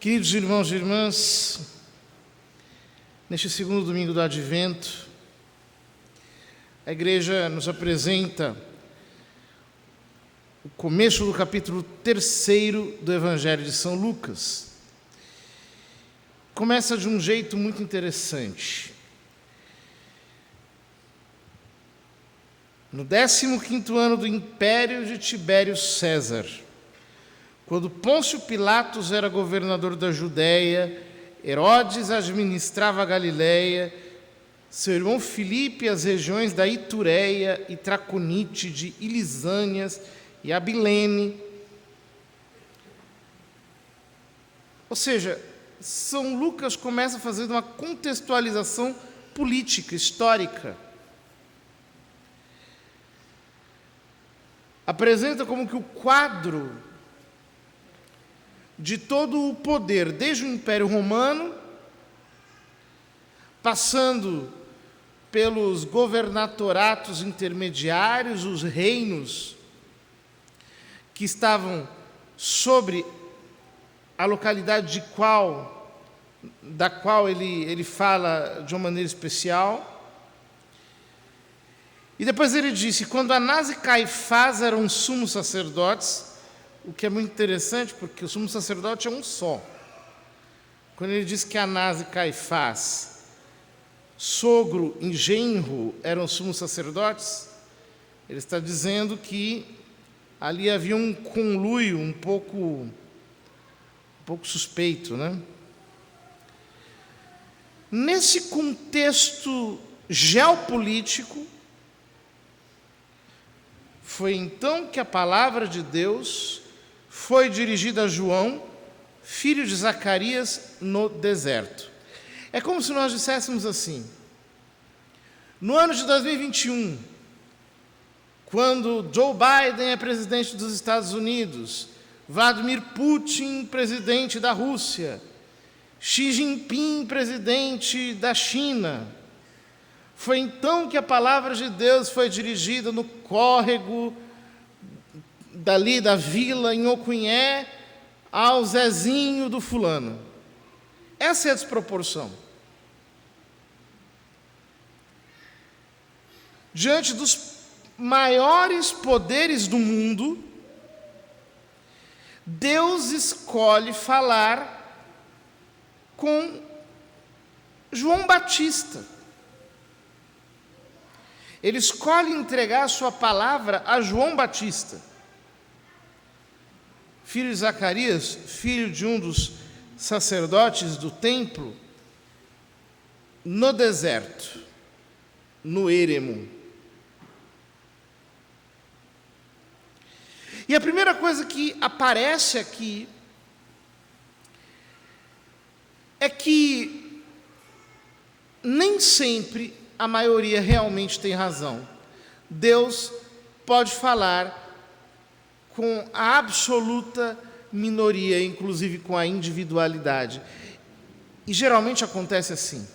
Queridos irmãos e irmãs, neste segundo domingo do Advento, a igreja nos apresenta o começo do capítulo 3 do Evangelho de São Lucas. Começa de um jeito muito interessante. No 15º ano do império de Tibério César, quando Pôncio Pilatos era governador da Judéia, Herodes administrava a Galiléia, seu irmão Filipe as regiões da Itureia e Traconite, de Ilisânias e Abilene. Ou seja, São Lucas começa fazendo uma contextualização política, histórica. Apresenta como que o quadro de todo o poder, desde o Império Romano, passando pelos governatoratos intermediários, os reinos que estavam sobre a localidade da qual ele fala de uma maneira especial. E depois ele disse, quando Anás e Caifás eram sumos sacerdotes, o que é muito interessante, porque o sumo sacerdote é um só. Quando ele diz que Anás e Caifás, sogro e genro, eram sumos sacerdotes, ele está dizendo que ali havia um conluio um pouco suspeito, né? Nesse contexto geopolítico, foi então que a palavra de Deus foi dirigida a João, filho de Zacarias, no deserto. É como se nós disséssemos assim: no ano de 2021, quando Joe Biden é presidente dos Estados Unidos, Vladimir Putin, presidente da Rússia, Xi Jinping, presidente da China, foi então que a palavra de Deus foi dirigida no córrego dali da vila, em Ocunhé, ao Zezinho do fulano. Essa é a desproporção. Diante dos maiores poderes do mundo, Deus escolhe falar com João Batista. Ele escolhe entregar a sua palavra a João Batista, filho de Zacarias, filho de um dos sacerdotes do templo, no deserto, no Éremo. E a primeira coisa que aparece aqui é que nem sempre a maioria realmente tem razão. Deus pode falar com a absoluta minoria, inclusive com a individualidade. E geralmente acontece assim.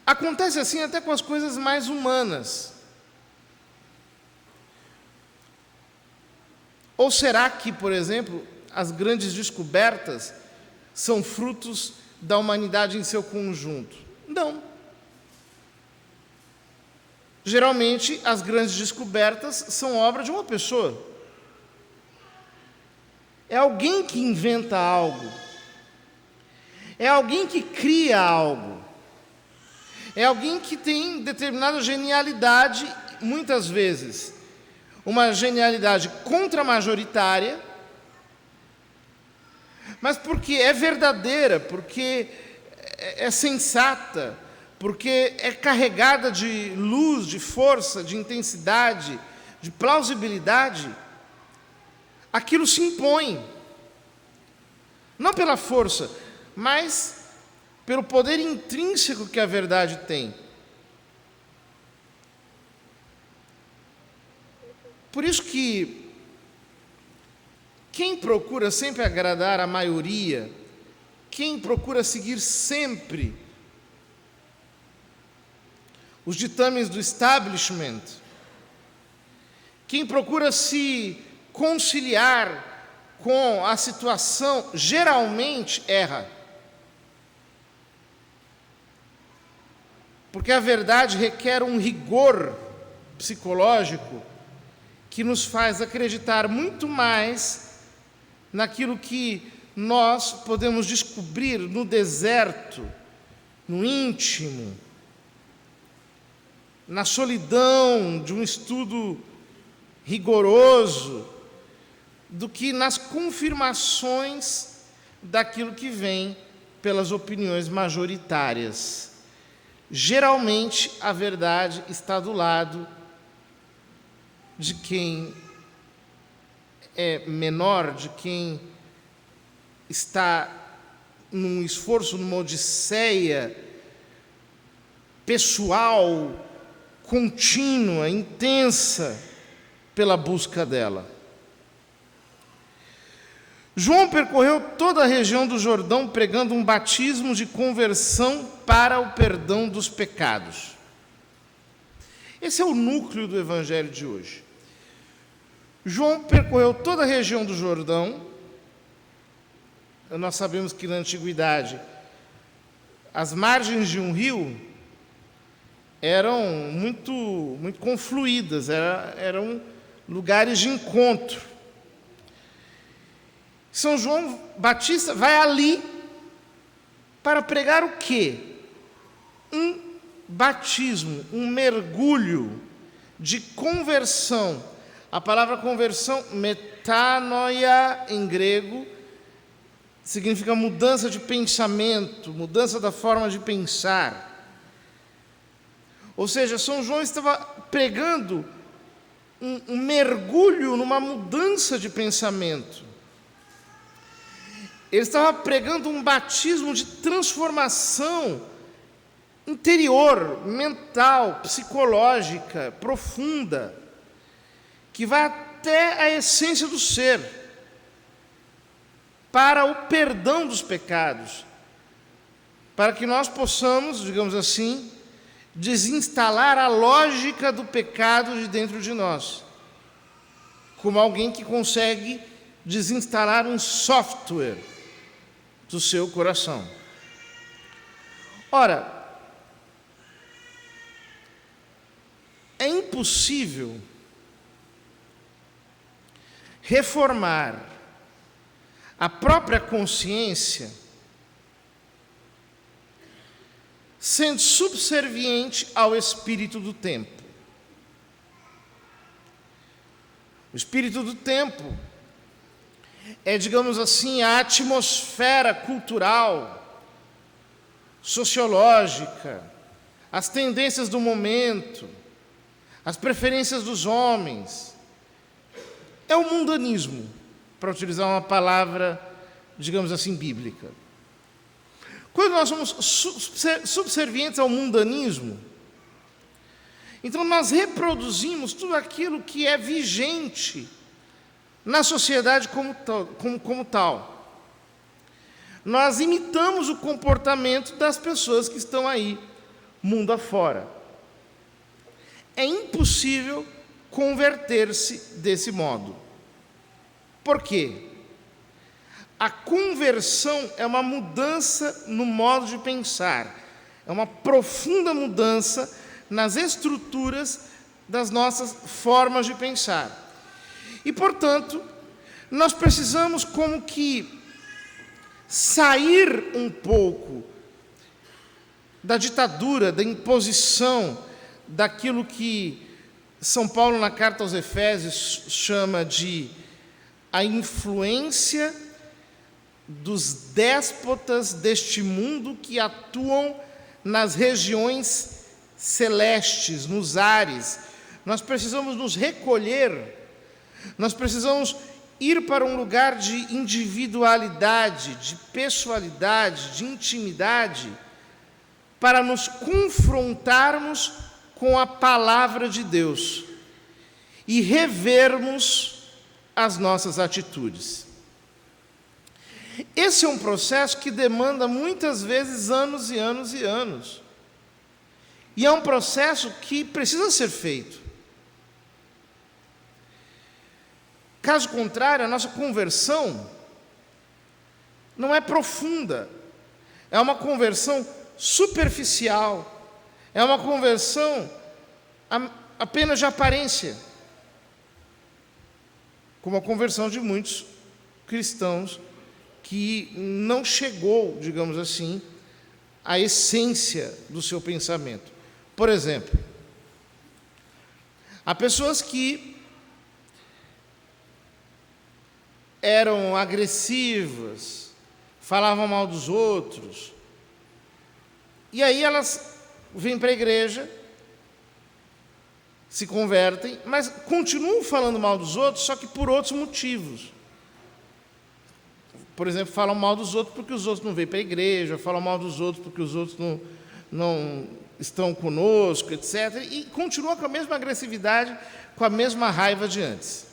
Acontece assim até com as coisas mais humanas. Ou será que, por exemplo, as grandes descobertas são frutos da humanidade em seu conjunto? Não. Geralmente, as grandes descobertas são obra de uma pessoa. É alguém que inventa algo. É alguém que cria algo. É alguém que tem determinada genialidade, muitas vezes, uma genialidade contramajoritária, mas porque é verdadeira, porque é sensata, porque é carregada de luz, de força, de intensidade, de plausibilidade, aquilo se impõe. Não pela força, mas pelo poder intrínseco que a verdade tem. Por isso que quem procura sempre agradar a maioria, quem procura seguir sempre os ditames do establishment, quem procura se conciliar com a situação, geralmente erra. Porque a verdade requer um rigor psicológico que nos faz acreditar muito mais naquilo que nós podemos descobrir no deserto, no íntimo, na solidão de um estudo rigoroso, do que nas confirmações daquilo que vem pelas opiniões majoritárias. Geralmente, a verdade está do lado de quem é menor, de quem está num esforço, numa odisseia pessoal, contínua, intensa, pela busca dela. João percorreu toda a região do Jordão pregando um batismo de conversão para o perdão dos pecados. Esse é o núcleo do evangelho de hoje. João percorreu toda a região do Jordão. Nós sabemos que na antiguidade as margens de um rio eram muito confluídas, eram lugares de encontro. São João Batista vai ali para pregar o quê? Um batismo, um mergulho de conversão. A palavra conversão, metanoia em grego, significa mudança de pensamento, mudança da forma de pensar. Ou seja, São João estava pregando um mergulho numa mudança de pensamento. Ele estava pregando um batismo de transformação interior, mental, psicológica, profunda, que vai até a essência do ser, para o perdão dos pecados, para que nós possamos, digamos assim, desinstalar a lógica do pecado de dentro de nós, como alguém que consegue desinstalar um software do seu coração. Ora, é impossível reformar a própria consciência sendo subserviente ao espírito do tempo. O espírito do tempo é, digamos assim, a atmosfera cultural, sociológica, as tendências do momento, as preferências dos homens. É o mundanismo, para utilizar uma palavra, digamos assim, bíblica. Quando nós somos subservientes ao mundanismo, então nós reproduzimos tudo aquilo que é vigente na sociedade como tal. Nós imitamos o comportamento das pessoas que estão aí, mundo afora. É impossível converter-se desse modo. Por quê? A conversão é uma mudança no modo de pensar, é uma profunda mudança nas estruturas das nossas formas de pensar. E, portanto, nós precisamos como que sair um pouco da ditadura, da imposição, daquilo que São Paulo, na carta aos Efésios, chama de a influência dos déspotas deste mundo que atuam nas regiões celestes, nos ares. Nós precisamos nos recolher. Nós precisamos ir para um lugar de individualidade, de pessoalidade, de intimidade, para nos confrontarmos com a palavra de Deus e revermos as nossas atitudes. Esse é um processo que demanda muitas vezes anos e anos e anos. E é um processo que precisa ser feito. Caso contrário, a nossa conversão não é profunda, é uma conversão superficial, é uma conversão apenas de aparência, como a conversão de muitos cristãos que não chegou, digamos assim, à essência do seu pensamento. Por exemplo, há pessoas que eram agressivas, falavam mal dos outros, e aí elas vêm para a igreja, se convertem, mas continuam falando mal dos outros, só que por outros motivos. Por exemplo, falam mal dos outros porque os outros não vêm para a igreja, falam mal dos outros porque os outros não estão conosco, etc. E continuam com a mesma agressividade, com a mesma raiva de antes.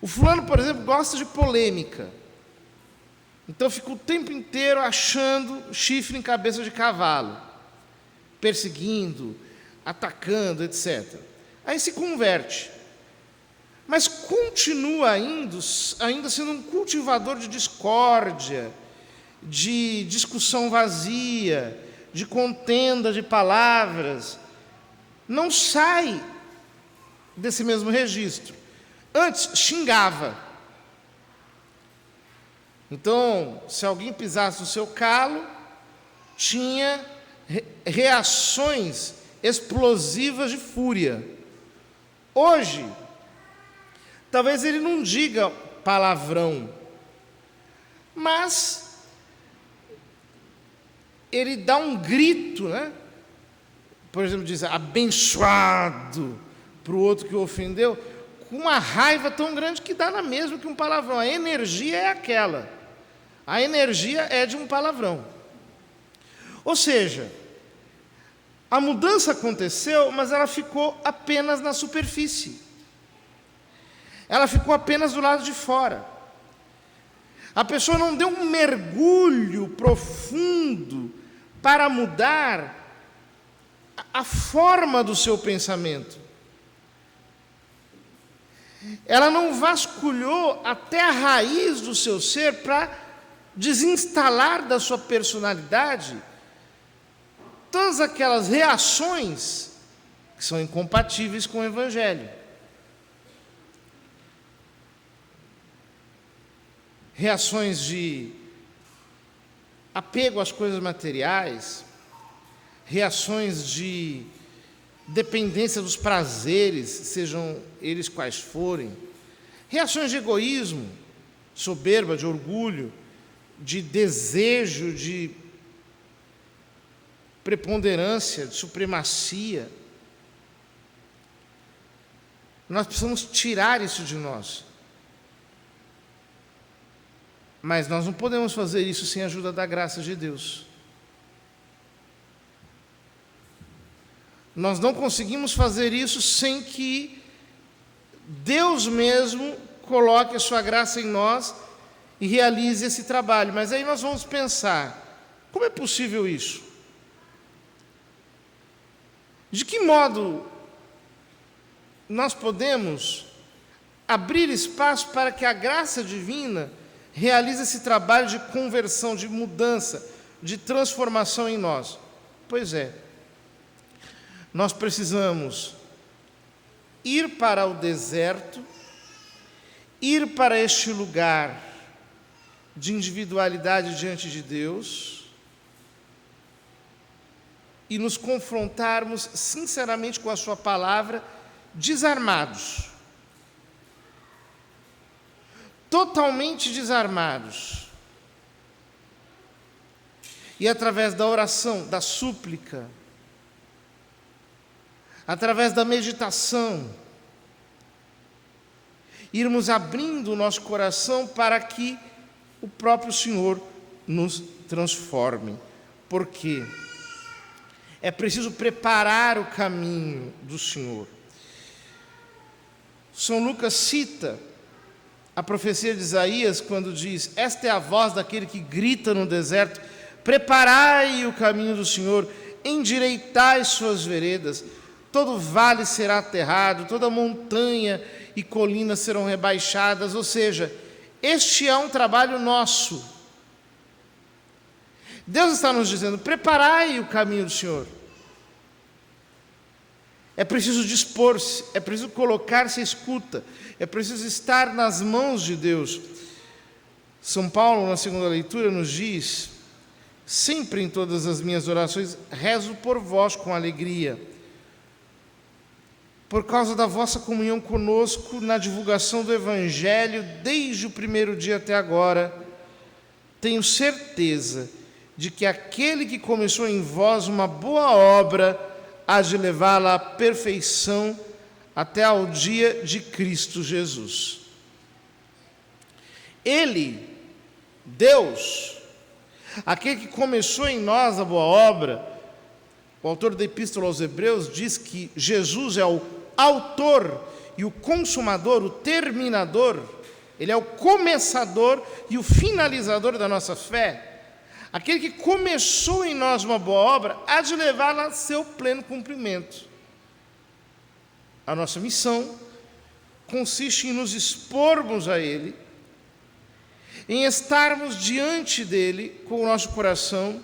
O fulano, por exemplo, gosta de polêmica. Então fica o tempo inteiro achando chifre em cabeça de cavalo, perseguindo, atacando, etc. Aí se converte. Mas continua ainda sendo um cultivador de discórdia, de discussão vazia, de contenda de palavras. Não sai desse mesmo registro. Antes xingava. Então, se alguém pisasse no seu calo, tinha reações explosivas de fúria. Hoje, talvez ele não diga palavrão, mas ele dá um grito, né? Por exemplo, diz abençoado para o outro que o ofendeu, com uma raiva tão grande que dá na mesma que um palavrão. A energia é aquela. A energia é de um palavrão. Ou seja, a mudança aconteceu, mas ela ficou apenas na superfície. Ela ficou apenas do lado de fora. A pessoa não deu um mergulho profundo para mudar a forma do seu pensamento. Ela não vasculhou até a raiz do seu ser para desinstalar da sua personalidade todas aquelas reações que são incompatíveis com o Evangelho. Reações de apego às coisas materiais, reações de dependência dos prazeres, sejam eles quais forem, reações de egoísmo, soberba, de orgulho, de desejo, de preponderância, de supremacia. Nós precisamos tirar isso de nós. Mas nós não podemos fazer isso sem a ajuda da graça de Deus. Nós não conseguimos fazer isso sem que Deus mesmo coloque a sua graça em nós e realize esse trabalho. Mas aí nós vamos pensar, como é possível isso? De que modo nós podemos abrir espaço para que a graça divina realize esse trabalho de conversão, de mudança, de transformação em nós? Pois é, nós precisamos ir para o deserto, ir para este lugar de individualidade diante de Deus e nos confrontarmos sinceramente com a sua palavra, desarmados. Totalmente desarmados. E através da oração, da súplica, através da meditação, irmos abrindo o nosso coração para que o próprio Senhor nos transforme. Porque é preciso preparar o caminho do Senhor. São Lucas cita a profecia de Isaías quando diz: esta é a voz daquele que grita no deserto, preparai o caminho do Senhor, endireitai suas veredas. todo vale será aterrado, toda montanha e colina serão rebaixadas. Ou seja, este é um trabalho nosso. Deus está nos dizendo: preparai o caminho do Senhor. É preciso dispor-se, é preciso colocar-se à escuta, é preciso estar nas mãos de Deus. São Paulo, na segunda leitura, nos diz: sempre em todas as minhas orações rezo por vós com alegria, por causa da vossa comunhão conosco na divulgação do Evangelho desde o primeiro dia até agora. Tenho certeza de que aquele que começou em vós uma boa obra há de levá-la à perfeição até ao dia de Cristo Jesus. Ele, Deus, aquele que começou em nós a boa obra, o autor da Epístola aos Hebreus diz que Jesus é o autor e o consumador, o terminador, ele é o começador e o finalizador da nossa fé. Aquele que começou em nós uma boa obra há de levá-la a seu pleno cumprimento. A nossa missão consiste em nos expormos a Ele, em estarmos diante dEle com o nosso coração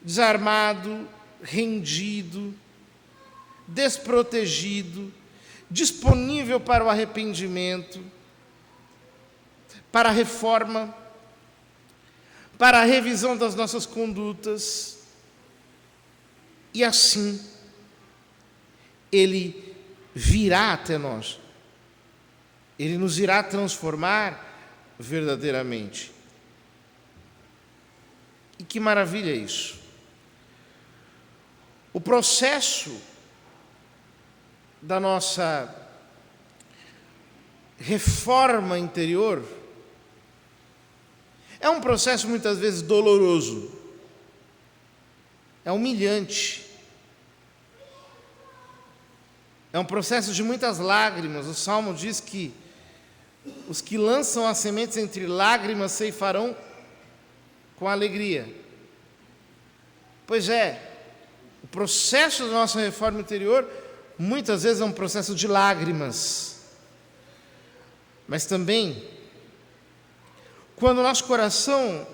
desarmado, rendido, desprotegido, disponível para o arrependimento, para a reforma, para a revisão das nossas condutas. E assim, Ele virá até nós. Ele nos irá transformar verdadeiramente. E que maravilha isso! O processo da nossa reforma interior é um processo muitas vezes doloroso, é humilhante, é um processo de muitas lágrimas. O Salmo diz que os que lançam as sementes entre lágrimas ceifarão com alegria. Pois é, o processo da nossa reforma interior muitas vezes é um processo de lágrimas, mas também, quando o nosso coração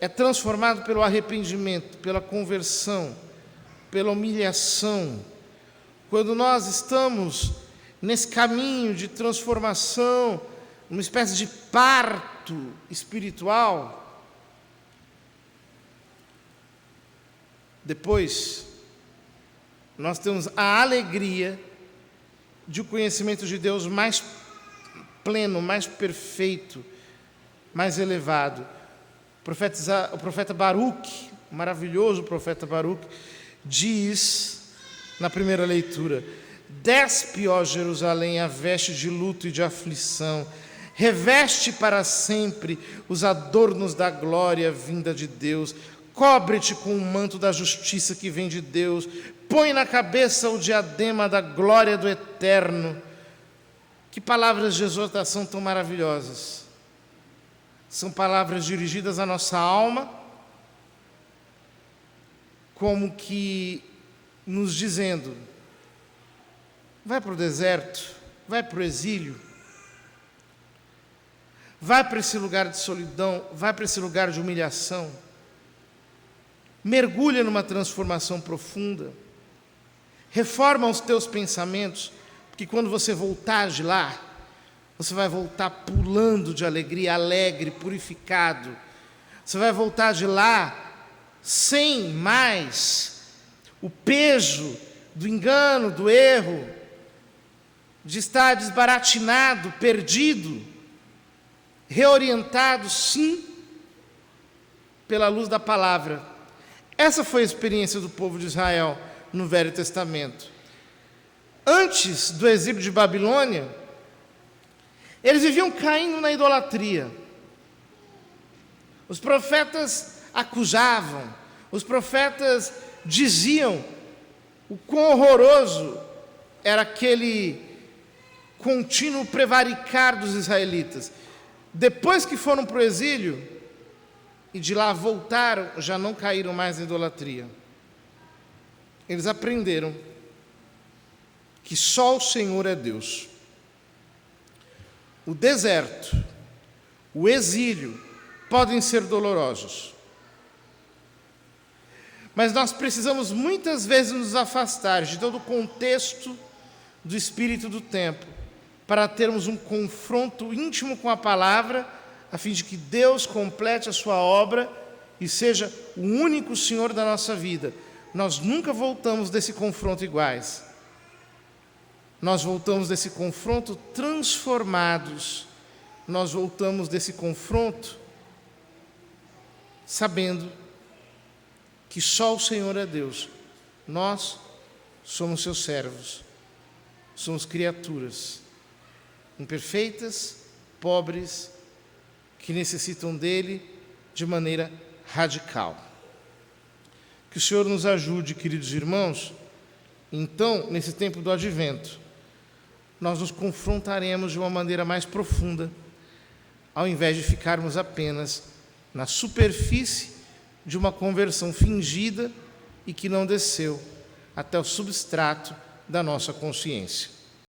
é transformado pelo arrependimento, pela conversão, pela humilhação, quando nós estamos nesse caminho de transformação, uma espécie de parto espiritual, depois nós temos a alegria de o conhecimento de Deus mais pleno, mais perfeito, mais elevado. O profeta Baruque, o maravilhoso profeta Baruque, diz na primeira leitura: despe, ó Jerusalém, a veste de luto e de aflição, reveste para sempre os adornos da glória vinda de Deus, cobre-te com o manto da justiça que vem de Deus, põe na cabeça o diadema da glória do Eterno. Que palavras de exortação tão maravilhosas! São palavras dirigidas à nossa alma, como que nos dizendo: vai para o deserto, vai para o exílio, vai para esse lugar de solidão, vai para esse lugar de humilhação, mergulha numa transformação profunda, reforma os teus pensamentos, porque quando você voltar de lá, você vai voltar pulando de alegria, alegre, purificado. Você vai voltar de lá sem mais o peso do engano, do erro, de estar desbaratinado, perdido, reorientado, sim, pela luz da palavra. Essa foi a experiência do povo de Israel no Velho Testamento. Antes do exílio de Babilônia, eles viviam caindo na idolatria. Os profetas acusavam, os profetas diziam o quão horroroso era aquele contínuo prevaricar dos israelitas. Depois que foram para o exílio e de lá voltaram, já não caíram mais na idolatria. eles aprenderam que só o Senhor é Deus. O deserto, o exílio podem ser dolorosos, mas nós precisamos muitas vezes nos afastar de todo o contexto do espírito do tempo para termos um confronto íntimo com a palavra, a fim de que Deus complete a sua obra e seja o único Senhor da nossa vida. Nós nunca voltamos desse confronto iguais. Nós voltamos desse confronto transformados. Nós voltamos desse confronto sabendo que só o Senhor é Deus. Nós somos seus servos. Somos criaturas imperfeitas, pobres, que necessitam dele de maneira radical. Que o Senhor nos ajude, queridos irmãos. Então, nesse tempo do advento, nós nos confrontaremos de uma maneira mais profunda, ao invés de ficarmos apenas na superfície de uma conversão fingida e que não desceu até o substrato da nossa consciência.